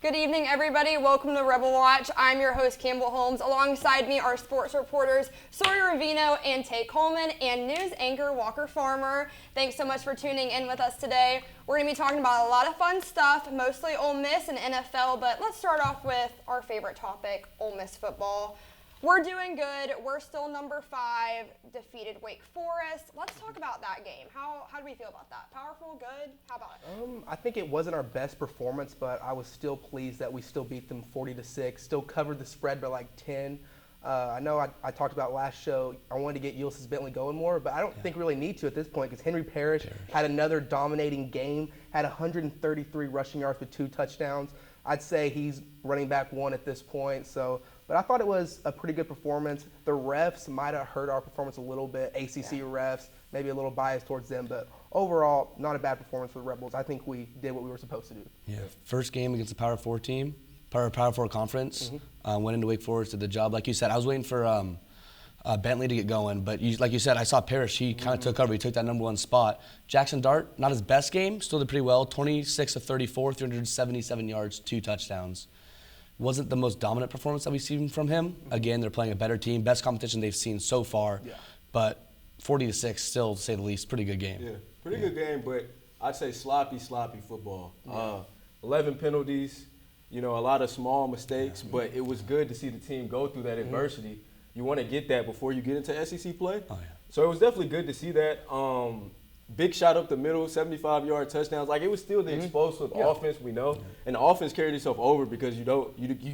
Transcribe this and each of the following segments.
Good evening, everybody. Welcome to Rebelwatch. I'm your host, Campbell Holmes. Alongside me are sports reporters Sawyer, Rovengo, and Taye Coleman, and news anchor Walker Farmer. Thanks so much for tuning in with us today. We're going to be talking about a lot of fun stuff, mostly Ole Miss and NFL, but let's start off with our favorite topic, Ole Miss football. We're doing good. We're still number 5, defeated Wake Forest. Let's talk about that game. How do we feel about that? Powerful, good? How about it? I think it wasn't our best performance, but I was still pleased that we still beat them 40-6, still covered the spread by like 10. I know I talked about last show, I wanted to get Ulysses Bentley going more, but I don't think we really need to at this point because Henry Parrish had another dominating game, had 133 rushing yards with 2 touchdowns. I'd say he's running back 1 at this point. But I thought it was a pretty good performance. The refs might have hurt our performance a little bit. ACC refs, maybe a little bias towards them. But overall, not a bad performance for the Rebels. I think we did what we were supposed to do. Yeah, first game against a Power 4 team, Power 4 conference. Went into Wake Forest, did the job. Like you said, I was waiting for Bentley to get going. But like you said, I saw Parrish. He kind of took over. He took that number 1 spot. Jackson Dart, not his best game, still did pretty well. 26 of 34, 377 yards, 2 touchdowns. Wasn't the most dominant performance that we've seen from him. Again, they're playing a better team, best competition they've seen so far. But 40-6, still, to say the least, pretty good game. Yeah, pretty good game, but I'd say sloppy football. 11 penalties, a lot of small mistakes, but it was good to see the team go through that adversity. You want to get that before you get into SEC play. So it was definitely good to see that. Big shot up the middle, 75-yard touchdowns. Like, it was still the explosive offense we know. And the offense carried itself over because you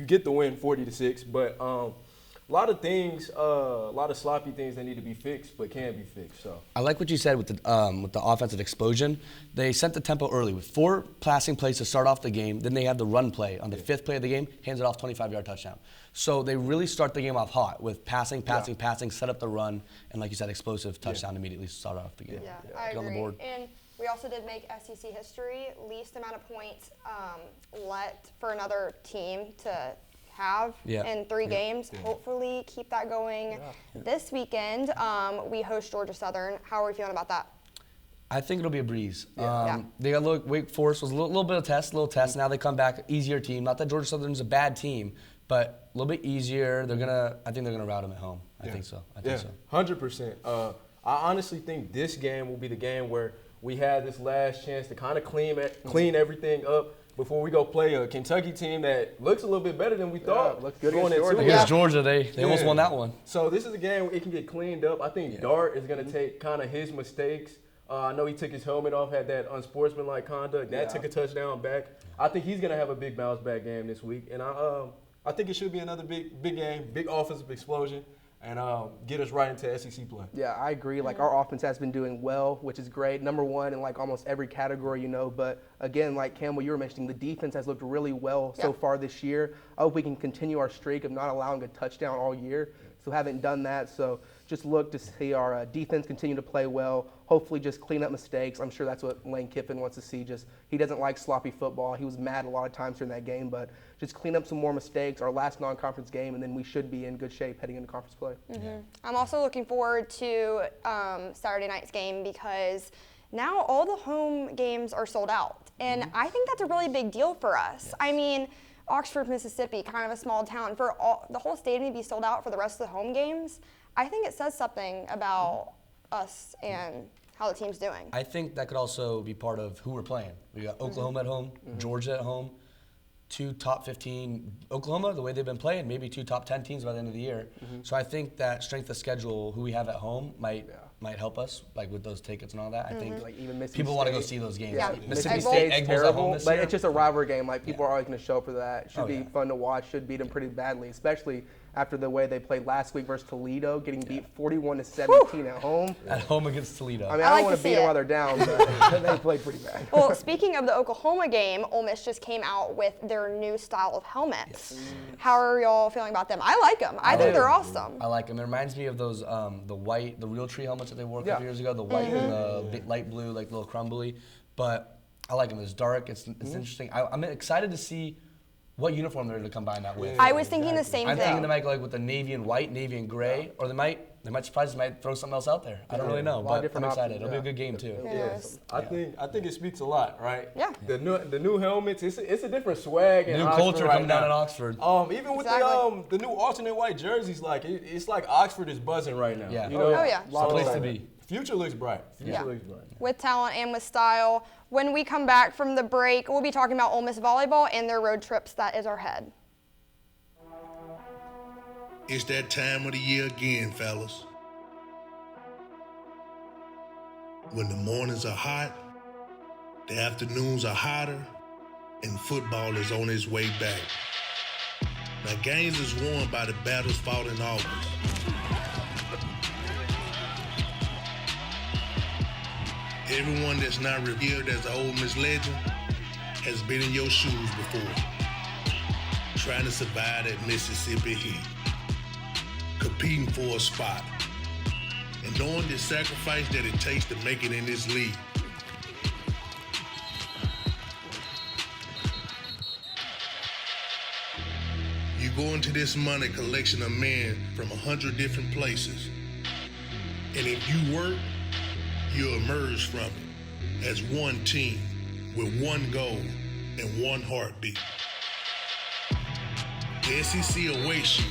get the win 40-6. But a lot of things, a lot of sloppy things that need to be fixed but can be fixed. So I like what you said with the offensive explosion. They set the tempo early with 4 passing plays to start off the game. Then they have the run play on the 5th play of the game, hands it off, 25-yard touchdown. So they really start the game off hot with passing, set up the run, and like you said, explosive touchdown immediately to start off the game. I Get agree. on the board. And we also did make SEC history, least amount of points let for another team to have in 3 games. Hopefully keep that going this weekend. We host Georgia Southern. How are we feeling about that? I think it'll be a breeze. They got Wake Forest was a little bit of test. Now they come back, easier team. Not that Georgia Southern's a bad team, but a little bit easier. I think they're gonna rout them at home. I think so. 100%. I honestly think this game will be the game where we had this last chance to kind of clean everything up before we go play a Kentucky team that looks a little bit better than we thought. Looks good going into Against Georgia, they almost won that one. So this is a game where it can get cleaned up. I think Dart is going to take kind of his mistakes. I know he took his helmet off, had that unsportsmanlike conduct. That took a touchdown back. I think he's going to have a big bounce back game this week. And I think it should be another big game, big offensive explosion, and get us right into SEC play. Yeah, I agree. Like, our offense has been doing well, which is great. Number 1 in like almost every category, But again, like Campbell, you were mentioning, the defense has looked really well so far this year. I hope we can continue our streak of not allowing a touchdown all year. So haven't done that. So just look to see our defense continue to play well. Hopefully just clean up mistakes. I'm sure that's what Lane Kiffin wants to see. He doesn't like sloppy football. He was mad a lot of times during that game, but just clean up some more mistakes, our last non-conference game, and then we should be in good shape heading into conference play. I'm also looking forward to Saturday night's game because now all the home games are sold out. And I think that's a really big deal for us. I mean, Oxford, Mississippi, kind of a small town, for the whole stadium to be sold out for the rest of the home games, I think it says something about us and how the team's doing. I think that could also be part of who we're playing. We got Oklahoma at home, Georgia at home, 2 top 15. Oklahoma, the way they've been playing, maybe 2 top 10 teams by the end of the year. So I think that strength of schedule, who we have at home, might help us, like with those tickets and all that. I think like even people want to go see those games. Yeah. Mississippi State, Egg Bowl's at home this but year. it's just a rivalry game. Like, people are always going to show up for that. Should be fun to watch. Should beat them pretty badly, especially after the way they played last week versus Toledo, getting beat 41-17 at home. At home against Toledo. I mean, I don't want to beat them while they're down, but they played pretty bad. Well, speaking of the Oklahoma game, Ole Miss just came out with their new style of helmets. How are y'all feeling about them? I like them. I think they're awesome. I like them. It reminds me of those the Real Tree helmets that they wore a couple years ago. The white and the light blue, like little crumbly. But I like them. It's dark. It's interesting. I'm excited to see what uniform they're going to combine that with. I was thinking the same I'm thing. thinking they might go like with the navy and white, navy and gray, or they might surprise us, might throw something else out there. I don't really know, but I'm excited. It'll be a good game too. Yes. I think it speaks a lot, right? Yeah. The new helmets, it's a different swag. New in Oxford culture right coming down now. in Oxford. Even with Exactly. the new alternate white jerseys, like it's like Oxford is buzzing right now. Yeah. You know? Oh, yeah. It's a place to be. Future looks bright. Yeah. Looks bright. With talent and with style. When we come back from the break, we'll be talking about Ole Miss volleyball and their road trips that is ahead. It's that time of the year again, fellas. When the mornings are hot, the afternoons are hotter, and football is on its way back. Now, games is won by the battles fought in August. Everyone that's not revered as an Ole Miss legend has been in your shoes before, trying to survive that Mississippi heat, competing for a spot, and knowing the sacrifice that it takes to make it in this league. You go into this money collection of men from 100 different places, and if you work, you'll emerge from it as one team with one goal and one heartbeat. The SEC awaits you.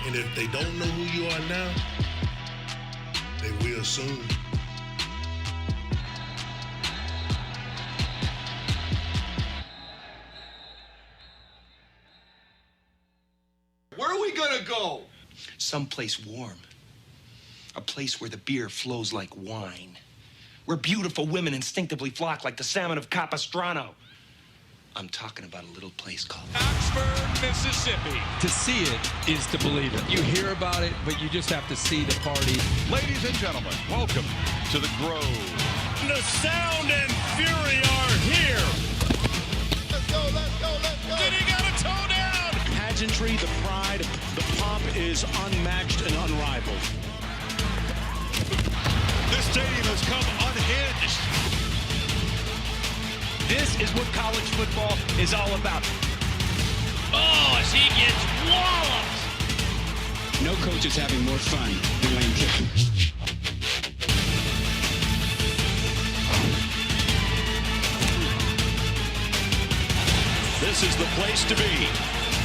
And if they don't know who you are now, they will soon. Where are we gonna go? Someplace warm. A place where the beer flows like wine. Where beautiful women instinctively flock like the salmon of Capistrano. I'm talking about a little place called Oxford, Mississippi. To see it is to believe it. You hear about it, but you just have to see the party. Ladies and gentlemen, welcome to the Grove. The sound and fury are here. Let's go, let's go, let's go. Did he got a toe down? Pageantry, the pride, the pomp is unmatched and unrivaled. This stadium has come unhinged. This is what college football is all about. Oh, as he gets walloped. No coach is having more fun than Lane Kiffin. This is the place to be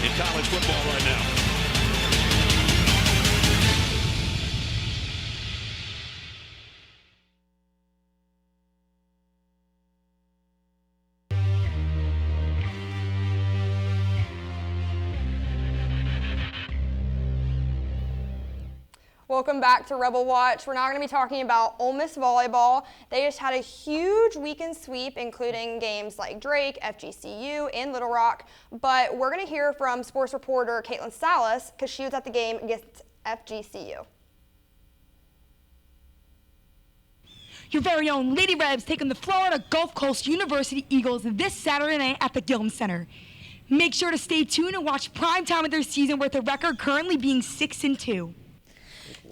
in college football right now. Welcome back to Rebel Watch. We're now going to be talking about Ole Miss volleyball. They just had a huge weekend sweep, including games like Drake, FGCU, and Little Rock. But we're going to hear from sports reporter Caitlin Salas because she was at the game against FGCU. Your very own Lady Rebs taking the Florida Gulf Coast University Eagles this Saturday night at the Gillum Center. Make sure to stay tuned and watch prime time of their season with the record currently being 6-2.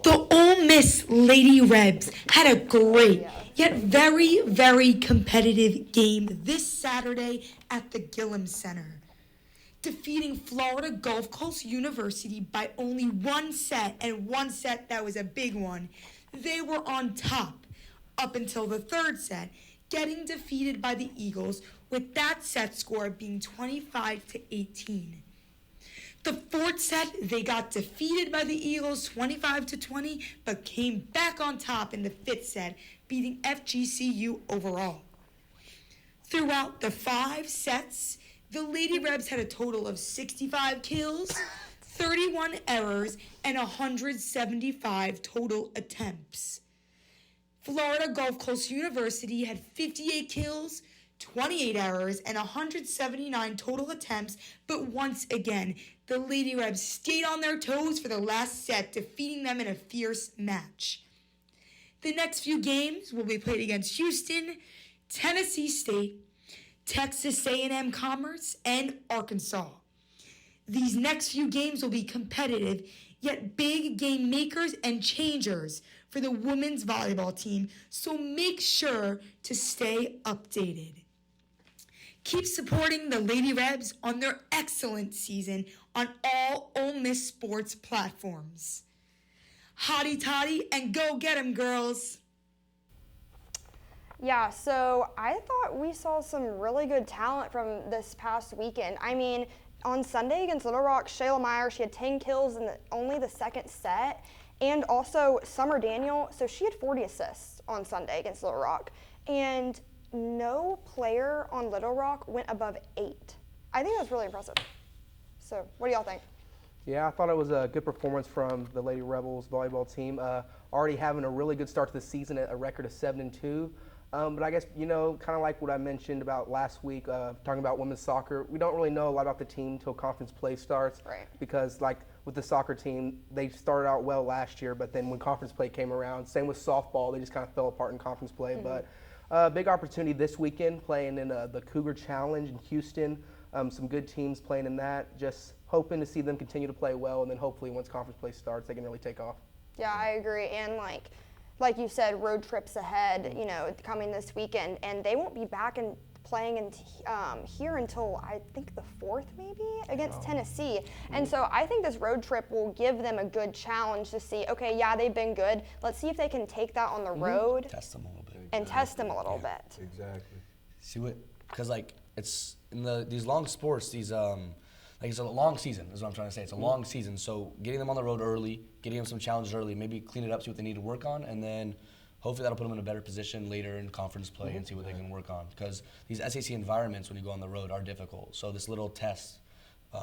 The Ole Miss Lady Rebs had a great, yet very, very competitive game this Saturday at the Gillum Center, defeating Florida Gulf Coast University by only one set, and one set that was a big one. They were on top up until the third set, getting defeated by the Eagles, with that set score being 25-18. The fourth set, they got defeated by the Eagles 25-20, but came back on top in the fifth set, beating FGCU overall. Throughout the 5 sets, the Lady Rebs had a total of 65 kills, 31 errors, and 175 total attempts. Florida Gulf Coast University had 58 kills, 28 errors, and 179 total attempts, but once again, the Lady Rebs stayed on their toes for the last set, defeating them in a fierce match. The next few games will be played against Houston, Tennessee State, Texas A&M Commerce, and Arkansas. These next few games will be competitive, yet big game makers and changers for the women's volleyball team, so make sure to stay updated. Keep supporting the Lady Rebs on their excellent season on all Ole Miss sports platforms. Hotty toddy and go get 'em, girls. Yeah, so I thought we saw some really good talent from this past weekend. I mean, on Sunday against Little Rock, Shayla Meyer, she had 10 kills in only the second set. And also Summer Daniel, so she had 40 assists on Sunday against Little Rock. And no player on Little Rock went above 8. I think that's really impressive. So what do y'all think? Yeah, I thought it was a good performance from the Lady Rebels volleyball team. Already having a really good start to the season at a record of 7-2. But I guess, kind of like what I mentioned about last week, talking about women's soccer, we don't really know a lot about the team until conference play starts. Right. Because, like, with the soccer team, they started out well last year, but then when conference play came around, same with softball, they just kind of fell apart in conference play. Mm-hmm. But big opportunity this weekend playing in the Cougar Challenge in Houston. Some good teams playing in that. Just hoping to see them continue to play well, and then hopefully once conference play starts, they can really take off. Yeah, I agree. And like you said, road trips ahead, coming this weekend, and they won't be back and playing here until I think the 4th maybe against Tennessee. And so I think this road trip will give them a good challenge to see, okay, yeah, they've been good. Let's see if they can take that on the road. Test them a little bit. And test them a little bit. Exactly. See what, because it's in these long sports, it's a long season is what I'm trying to say. It's a long season, so getting them on the road early, getting them some challenges early, maybe clean it up, see what they need to work on, and then hopefully that'll put them in a better position later in conference play and see what they can work on. Because these SAC environments, when you go on the road, are difficult. So this little test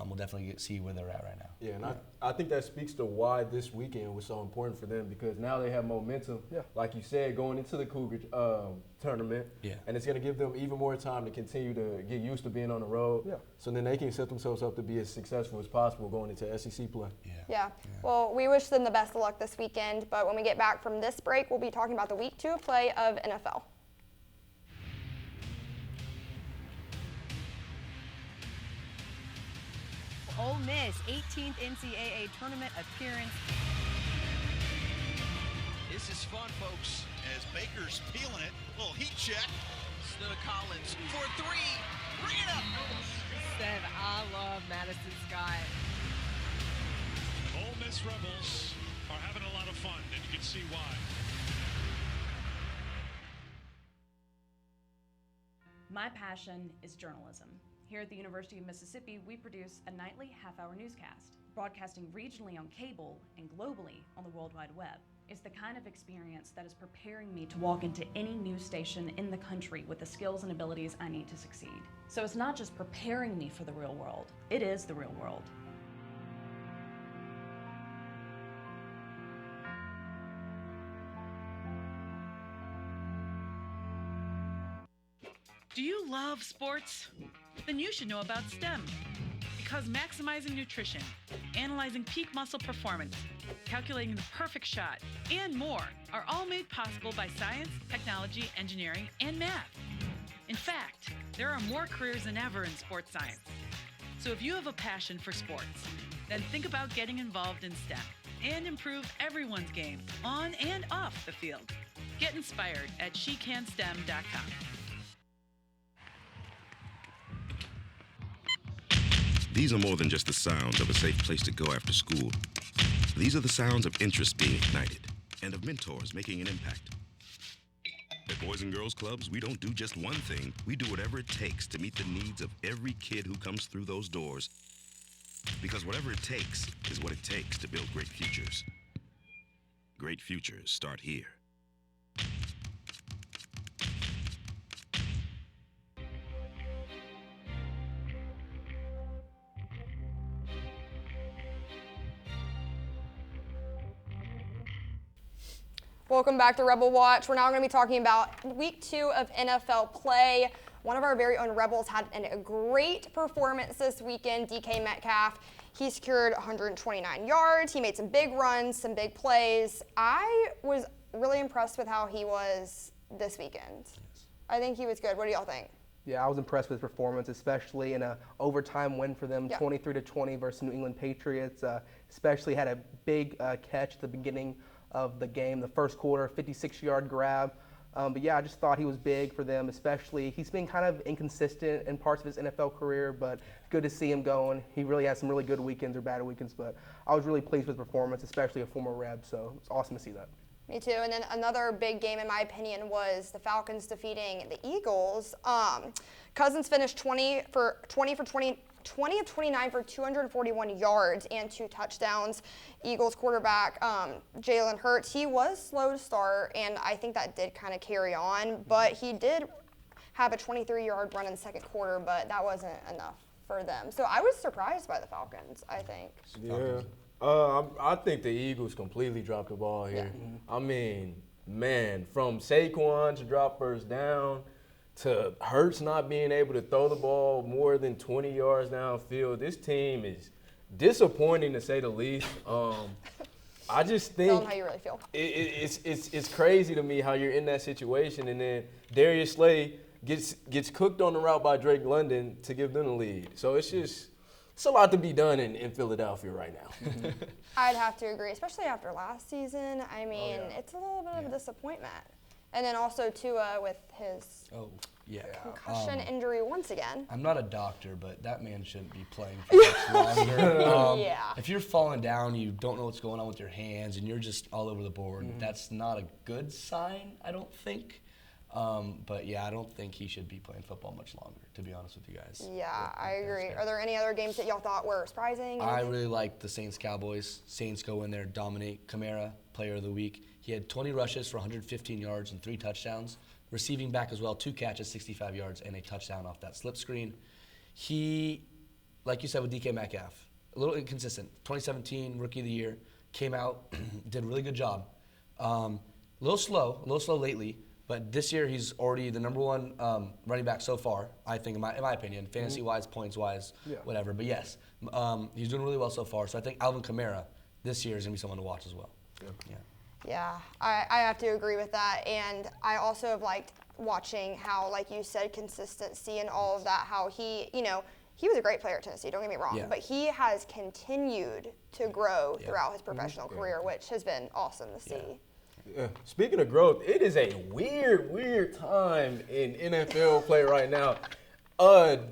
we'll definitely see where they're at right now. Yeah, and I think that speaks to why this weekend was so important for them, because now they have momentum, like you said, going into the Cougar tournament. Yeah. And it's going to give them even more time to continue to get used to being on the road. Yeah. So then they can set themselves up to be as successful as possible going into SEC play. Yeah. Well, we wish them the best of luck this weekend, but when we get back from this break, we'll be talking about the week 2 play of NFL. Ole Miss 18th NCAA tournament appearance. This is fun, folks, as Baker's peeling it. Little heat check. Snow Collins for 3. Bring it up. Said, I love Madison Scott. Ole Miss Rebels are having a lot of fun, and you can see why. My passion is journalism. Here at the University of Mississippi, we produce a nightly half-hour newscast, broadcasting regionally on cable and globally on the World Wide Web. It's the kind of experience that is preparing me to walk into any news station in the country with the skills and abilities I need to succeed. So it's not just preparing me for the real world, it is the real world. Do you love sports? Then you should know about STEM. Because maximizing nutrition, analyzing peak muscle performance, calculating the perfect shot, and more are all made possible by science, technology, engineering, and math. In fact, there are more careers than ever in sports science. So if you have a passion for sports, then think about getting involved in STEM and improve everyone's game on and off the field. Get inspired at SheCanSTEM.com. These are more than just the sounds of a safe place to go after school. These are the sounds of interest being ignited and of mentors making an impact. At Boys and Girls Clubs, we don't do just one thing. We do whatever it takes to meet the needs of every kid who comes through those doors. Because whatever it takes is what it takes to build great futures. Great futures start here. Welcome back to Rebel Watch. We're now going to be talking about week 2 of NFL play. One of our very own Rebels had a great performance this weekend, DK Metcalf. He secured 129 yards. He made some big runs, some big plays. I was really impressed with how he was this weekend. I think he was good. What do y'all think? Yeah, I was impressed with his performance, especially in an overtime win for them, 23-20 versus New England Patriots. Especially had a big catch at the beginning of the game, the first quarter, 56-yard grab. But yeah, I just thought he was big for them, especially. He's been kind of inconsistent in parts of his NFL career, but good to see him going. He really has some really good weekends or bad weekends, but I was really pleased with the performance, especially a former Reb, so it's awesome to see that. Me too. And then another big game, in my opinion, was the Falcons defeating the Eagles. Cousins finished 20 of 29 for 241 yards and 2 touchdowns. Eagles quarterback Jalen Hurts, he was slow to start, and I think that did kind of carry on. But he did have a 23-yard run in the second quarter, but that wasn't enough for them. So I was surprised by the Falcons, I think. Yeah. I think the Eagles completely dropped the ball here. Yeah. I mean, man, from Saquon to drop first down to Hurts not being able to throw the ball more than 20 yards downfield, this team is disappointing to say the least. I just think Tell them how you really feel. It's crazy to me how you're in that situation, and then Darius Slay gets cooked on the route by Drake London to give them the lead. So it's a lot to be done in Philadelphia right now. I'd have to agree, especially after last season. I mean, it's a little bit of a disappointment. And then also Tua with his concussion injury once again. I'm not a doctor, but that man shouldn't be playing for much longer. If you're falling down, you don't know what's going on with your hands, and you're just all over the board, that's not a good sign, I don't think. But yeah, I don't think he should be playing football much longer, to be honest with you guys. Yeah, I agree. Are there any other games that y'all thought were surprising? I really liked the Saints-Cowboys. Saints go in there, dominate. Kamara, player of the week. He had 20 rushes for 115 yards and 3 touchdowns. Receiving back as well, 2 catches, 65 yards, and a touchdown off that slip screen. He, like you said with DK Metcalf, a little inconsistent. 2017 Rookie of the Year, came out, did a really good job. A little slow lately. But this year, he's already the #1 running back so far, I think, in my opinion, fantasy-wise, points-wise, whatever. But yes, he's doing really well so far. So I think Alvin Kamara this year is going to be someone to watch as well. Yeah, I have to agree with that. And I also have liked watching how, like you said, consistency and all of that, how he was a great player at Tennessee, don't get me wrong, but he has continued to grow throughout his professional career, which has been awesome to see. Yeah. Speaking of growth, it is a weird time in NFL play right now.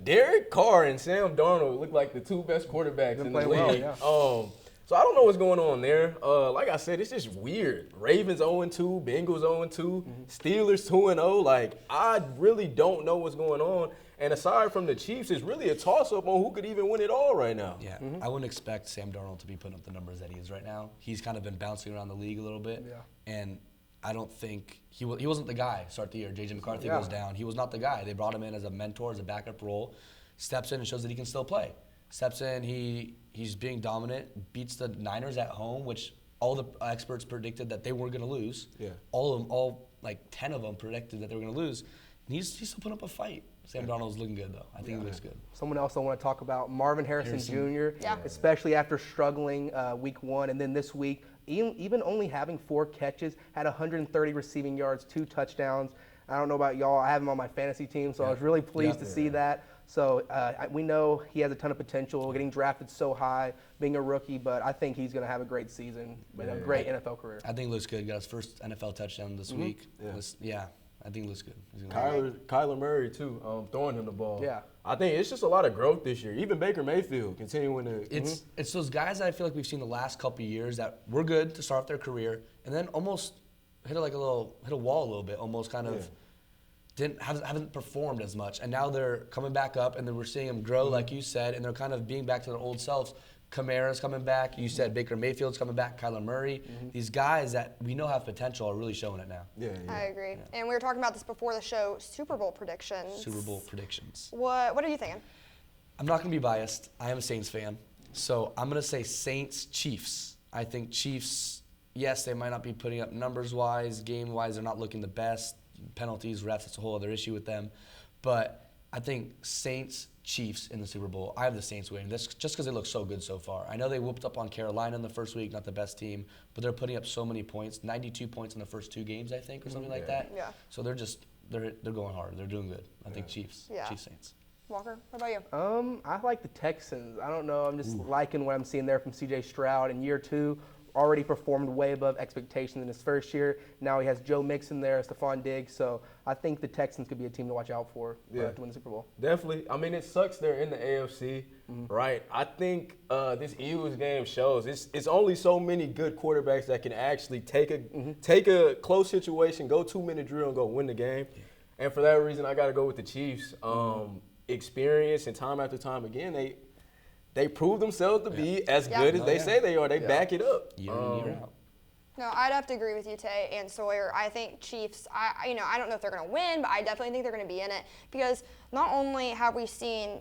Derek Carr and Sam Darnold look like the 2 best quarterbacks in the league. So I don't know what's going on there. Like I said, it's just weird. Ravens 0-2, Bengals 0-2, Steelers 2-0. Like, I really don't know what's going on. And aside from the Chiefs, it's really a toss-up on who could even win it all right now. Yeah, I wouldn't expect Sam Darnold to be putting up the numbers that he is right now. He's kind of been bouncing around the league a little bit. And I don't think he wasn't the guy to start the year. J.J. McCarthy goes down. He was not the guy. They brought him in as a mentor, as a backup role. Steps in and shows that he can still play. Steps in, he's being dominant, beats the Niners at home, which all the experts predicted that they were going to lose. All of them, all like 10 of them predicted that they were going to lose. And he's still putting up a fight. Sam Darnold's looking good, though. I think he looks good. Someone else I want to talk about, Marvin Harrison Jr., especially after struggling week 1 and then this week, even only having 4 catches, had 130 receiving yards, 2 touchdowns. I don't know about y'all. I have him on my fantasy team, so I was really pleased to see that. So we know he has a ton of potential, getting drafted so high, being a rookie, but I think he's going to have a great season and a great NFL career. I think he looks good. Got his first NFL touchdown this week. I think he looks good. Kyler Murray, too, throwing him the ball. I think it's just a lot of growth this year. Even Baker Mayfield continuing to. It's those guys that I feel like we've seen the last couple of years that were good to start off their career and then almost hit a wall a little bit, almost kind of haven't performed as much. And now they're coming back up, and then we're seeing them grow, like you said, and they're kind of being back to their old selves. Kamara's coming back. You said Baker Mayfield's coming back. Kyler Murray. These guys that we know have potential are really showing it now. I agree. And we were talking about this before the show, Super Bowl predictions. Super Bowl predictions. What are you thinking? I'm not going to be biased. I am a Saints fan. So I'm going to say Saints-Chiefs. I think Chiefs, yes, they might not be putting up numbers-wise, game-wise. They're not looking the best. Penalties, refs, it's a whole other issue with them. But I think Saints-Chiefs in the Super Bowl. I have the Saints winning. That's just because they look so good so far. I know they whooped up on Carolina in the first week, not the best team, but they're putting up so many points, 92 points in the first 2 games, I think, or something like that. So they're going hard. They're doing good. I think Chiefs. Chiefs Saints. Walker, what about you? I like the Texans. I don't know. I'm just liking what I'm seeing there from C.J. Stroud in year 2. already performed way above expectations in his first year. Now he has Joe Mixon there, Stephon Diggs. So I think the Texans could be a team to watch out for to win the Super Bowl. Definitely. I mean, it sucks they're in the AFC, right? I think this Eagles game shows it's only so many good quarterbacks that can actually take a close situation, go 2-minute drill, and go win the game. Yeah. And for that reason, I got to go with the Chiefs. Experience and time after time again, they prove themselves to be as good as they say they are. They back it up. Year in, year out. No, I'd have to agree with you, Taye and Sawyer. I think Chiefs, I don't know if they're going to win, but I definitely think they're going to be in it because not only have we seen,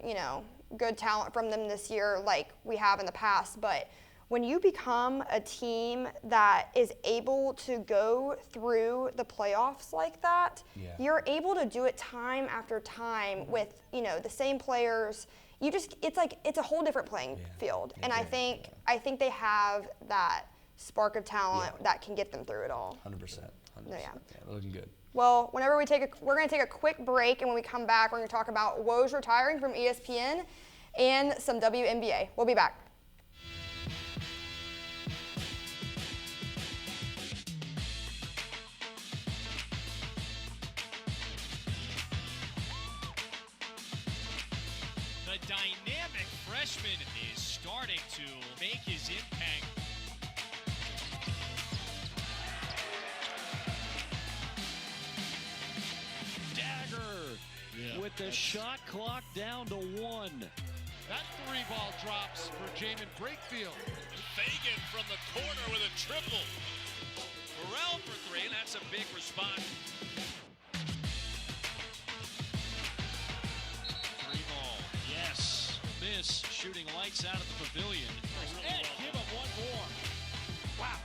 good talent from them this year like we have in the past, but when you become a team that is able to go through the playoffs like that, you're able to do it time after time with, the same players. It's a whole different playing field. And I think they have that spark of talent that can get them through it all. 100%. Yeah, looking good. Well, whenever we're going to take a quick break, and when we come back, we're going to talk about Woj retiring from ESPN and some WNBA. We'll be back. The dynamic freshman is starting to make his impact. With the shot clock down to 1. That 3-ball drops for Jamin Brakefield. Fagan from the corner with a triple. Burrell for 3, and that's a big response. 3-ball, yes. Miss shooting lights out of the pavilion. And give him one more. Wow.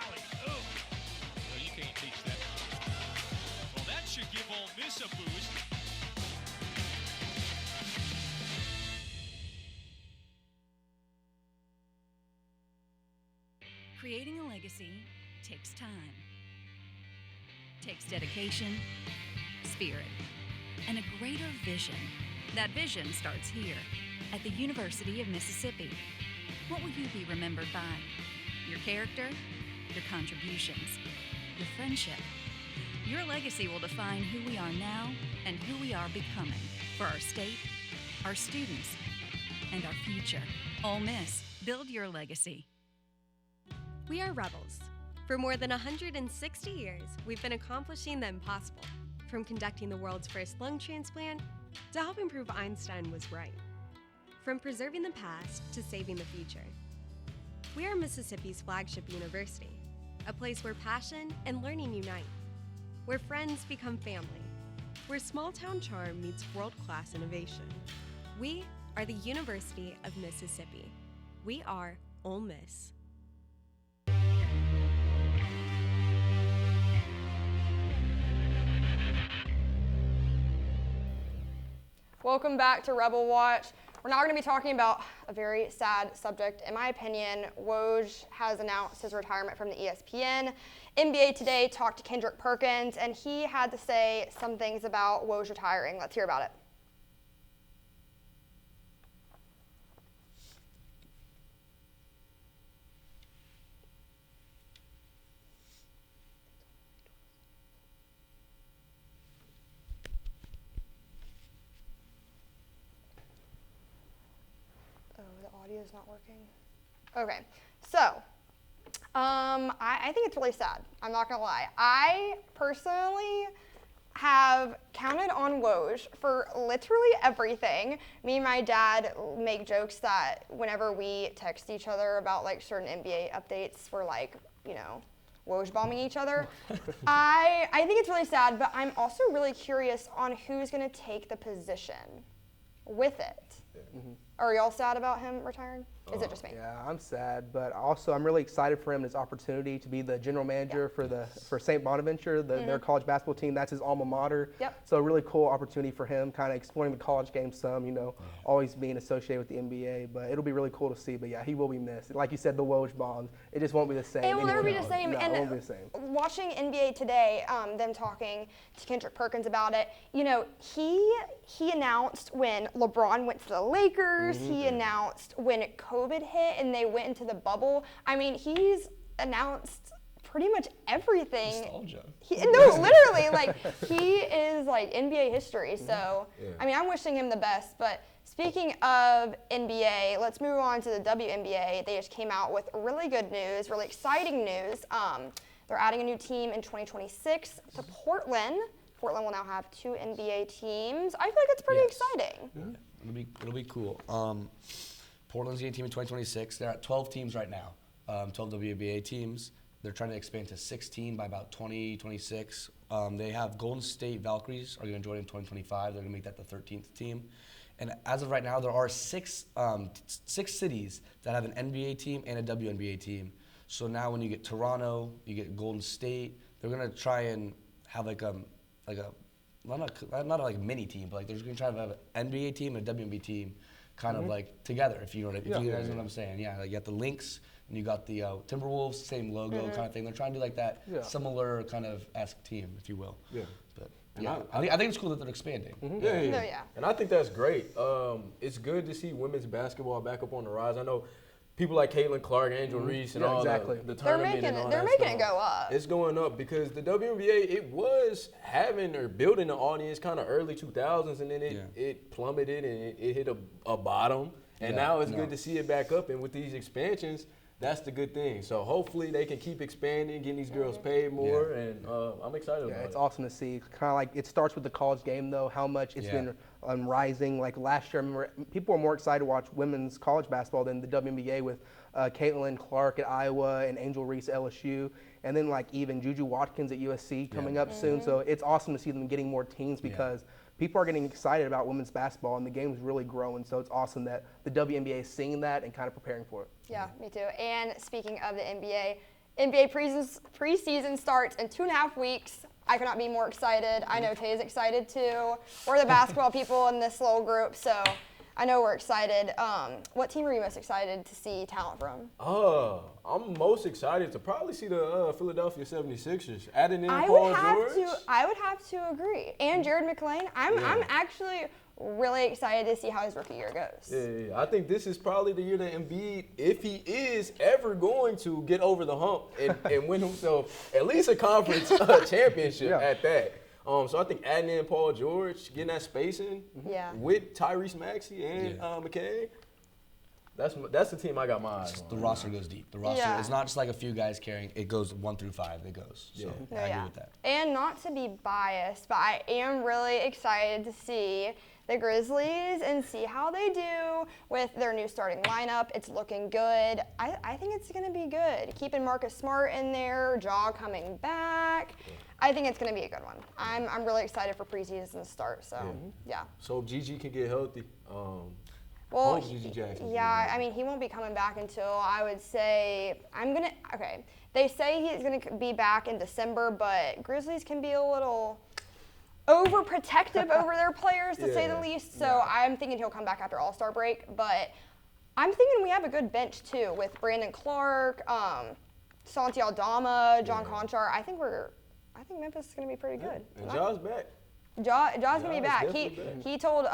Alley-oop. Well, you can't teach that. Well, that should give Ole Miss a boost. Creating a legacy takes time, takes dedication, spirit, and a greater vision. That vision starts here at the University of Mississippi. What will you be remembered by? Your character, your contributions, your friendship. Your legacy will define who we are now and who we are becoming for our state, our students, and our future. Ole Miss, build your legacy. We are rebels. For more than 160 years, we've been accomplishing the impossible, from conducting the world's first lung transplant to helping prove Einstein was right. From preserving the past to saving the future. We are Mississippi's flagship university, a place where passion and learning unite, where friends become family, where small-town charm meets world-class innovation. We are the University of Mississippi. We are Ole Miss. Welcome back to Rebelwatch. We're now going to be talking about a very sad subject. In my opinion, Woj has announced his retirement from the ESPN. NBA Today talked to Kendrick Perkins, and he had to say some things about Woj retiring. Let's hear about it. Audio's not working. Okay, so I think it's really sad. I'm not gonna lie. I personally have counted on Woj for literally everything. Me and my dad make jokes that whenever we text each other about like certain NBA updates, we're like, Woj bombing each other. I think it's really sad, but I'm also really curious on who's gonna take the position with it. Mm-hmm. Are y'all sad about him retiring? Is it just me? Yeah, I'm sad, but also I'm really excited for him and his opportunity to be the general manager for St. Bonaventure, their college basketball team. That's his alma mater. Yep. So a really cool opportunity for him, kind of exploring the college game some, always being associated with the NBA. But it'll be really cool to see. But yeah, he will be missed. Like you said, the Woj bombs, it just won't be the same. It will never be the same. No, and it won't be the same. Watching NBA Today, them talking to Kendrick Perkins about it, he announced when LeBron went to the Lakers. He announced when COVID hit and they went into the bubble. I mean, he's announced pretty much everything. Nostalgia. No, literally, like, he is like NBA history. So, I mean, I'm wishing him the best. But speaking of NBA, let's move on to the WNBA. They just came out with really good news, really exciting news. They're adding a new team in 2026 to Portland. Portland will now have 2 NBA teams. I feel like it's pretty exciting. Yeah, it'll be cool. Portland's getting a team in 2026. They're at 12 teams right now, 12 WNBA teams. They're trying to expand to 16 by about 2026. They have Golden State Valkyries are going to join in 2025. They're going to make that the 13th team. And as of right now, there are six cities that have an NBA team and a WNBA team. So now when you get Toronto, you get Golden State, they're going to try and have not like a mini team, but like they're going to try to have an NBA team and a WNBA team kind of like together, if you know what you guys know what I'm saying. Yeah, like you got the Lynx and you got the Timberwolves, same logo kind of thing. They're trying to do like that similar kind of esque team, if you will. Yeah. But yeah, I think it's cool that they're expanding. Yeah. And I think that's great. It's good to see women's basketball back up on the rise. I know people like Caitlin Clark, Angel Reese, and all the tournament and all they're that making stuff. it go up. It's going up because the WNBA, it was having or building an audience kind of early 2000s, and then it plummeted and it hit a bottom. And now it's good to see it back up. And with these expansions, that's the good thing. So hopefully they can keep expanding, getting these girls paid more, and I'm excited about it. It's awesome to see. Kind of like it starts with the college game, though, how much it's been rising. Like last year, I remember people were more excited to watch women's college basketball than the WNBA with Caitlin Clark at Iowa and Angel Reese at LSU, and then like even Juju Watkins at USC coming up soon. So it's awesome to see them getting more teams because people are getting excited about women's basketball, and the game's really growing. So it's awesome that the WNBA is seeing that and kind of preparing for it. Yeah, me too. And speaking of the NBA preseason starts in 2.5 weeks. I could not be more excited. I know Taye is excited too. We're the basketball people in this little group, so I know we're excited. What team are you most excited to see talent from? I'm most excited to probably see the Philadelphia 76ers. Adding in Paul George. I would have to agree. And Jared McClain. I'm actually really excited to see how his rookie year goes. Yeah. I think this is probably the year that Embiid, if he is ever going to get over the hump and win himself at least a conference championship at that. So I think adding in Paul George, getting that spacing with Tyrese Maxey and McKay, that's the team I got my eyes on. The roster goes deep. The roster is not just like a few guys carrying. It goes 1 through 5. It goes. So I agree with that. And not to be biased, but I am really excited to see the Grizzlies and see how they do with their new starting lineup. It's looking good. I think it's going to be good. Keeping Marcus Smart in there, Jaw coming back. I think it's going to be a good one. I'm really excited for preseason to start. So So if Gigi can get healthy. Well, Gigi Jackson. I mean, he won't be coming back until I would say They say he's going to be back in December, but Grizzlies can be a little overprotective over their players, to say the least. So I'm thinking he'll come back after All-Star break. But I'm thinking we have a good bench, too, with Brandon Clark, Santi Aldama, John Conchar. I think Memphis is going to be pretty good. And Jaw's back. Jaw's going to be back. He told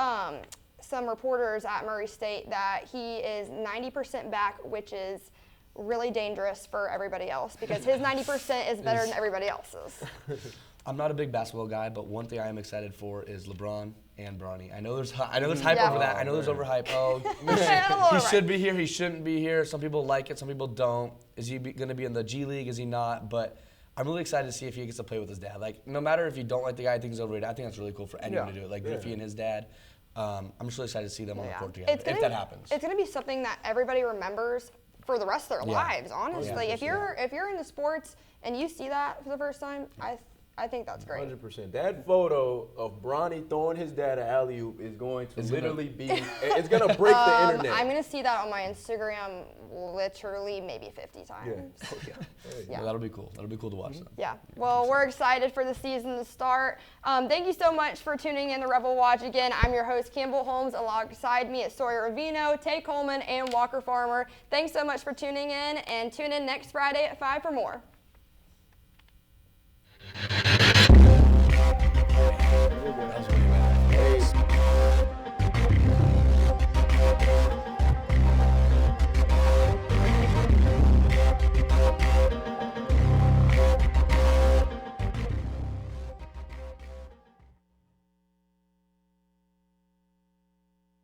some reporters at Murray State that he is 90% back, which is really dangerous for everybody else because his 90% is better than everybody else's. I'm not a big basketball guy, but one thing I am excited for is LeBron and Bronny. I know there's hype over that. I know there's overhype. He should be here. He shouldn't be here. Some people like it. Some people don't. Is he going to be in the G League? Is he not? But I'm really excited to see if he gets to play with his dad. Like, no matter if you don't like the guy, I think he's overrated. I think that's really cool for anyone to do it. Like Griffey and his dad. I'm just really excited to see them on the court together. If that happens, it's going to be something that everybody remembers for the rest of their lives. Honestly, if you're into sports and you see that for the first time, I think that's great. 100%. That photo of Bronny throwing his dad an alley-oop is going to literally be, it's going to break the internet. I'm going to see that on my Instagram literally maybe 50 times. Well, that'll be cool. That'll be cool to watch them. Yeah. Well, we're excited for the season to start. Thank you so much for tuning in to Rebel Watch. Again, I'm your host, Campbell Holmes. Alongside me is Sawyer Rovengo, Taye Coleman, and Walker Farmer. Thanks so much for tuning in, and tune in next Friday at 5 for more.